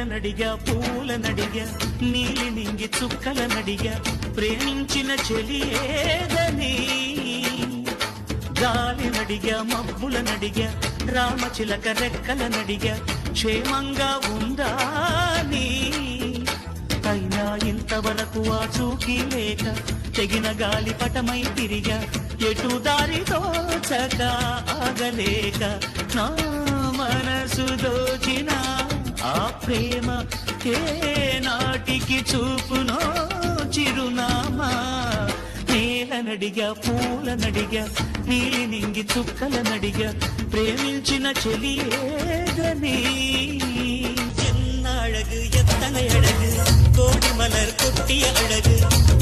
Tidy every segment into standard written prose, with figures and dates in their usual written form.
నడిగా పూల నడిగా నీలి నింగి చుక్కల నడిగా ప్రేమించిన చెలియేదని గాలి నడిగా మబ్బుల నడిగా రామచిలక రెక్కల నడిగా క్షేమంగా ఉందా నీ అయినా ఇంతవరకు ఆ చూకి లేక తెగిన గాలి పటమై తిరిగా ఎటు దారి తోచక ఆగలేక నా మనసు దోచిన ఆ ప్రేమ ఏ నాటికి చూపునో చిరునామా నేల నడిగా పూల నడిగా నీలి నింగి చుక్కల నడిగా ప్రేమించిన చెలియేదని என்ன அழகு எத்தனை அழகு கோடி மலர் கொட்டிய அழகு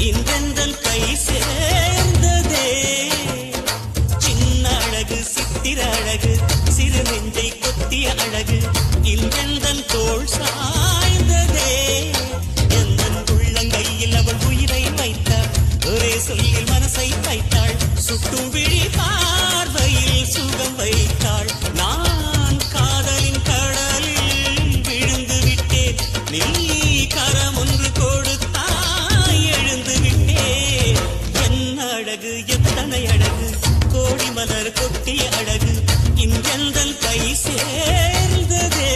இன்றென்றல் கை சேர்ந்ததே சின்ன அழகு சித்திர அழகு சிறு நெஞ்சை கொத்திய அழகு இன்றென்றல் தோள் சாய்ந்ததே எந்தன் உள்ளங்கையில் அவள் உயிரை வைத்தாள் ஒரே சொல்லில் மனசை வைத்தாள் சுட்டும் விழி பார்வையில் சுகம் வைத்தாள் நான் காதலின் கடலில் விழுந்து விட்டேன் நீ கரம் ஒன்று கொடுத்தாய் எழுந்து விட்டேன் என்ன அழகு எத்தனை அழகு கோடி மலர் கொட்டிய அழகு இன்றெந்தன் கை சேர்ந்ததே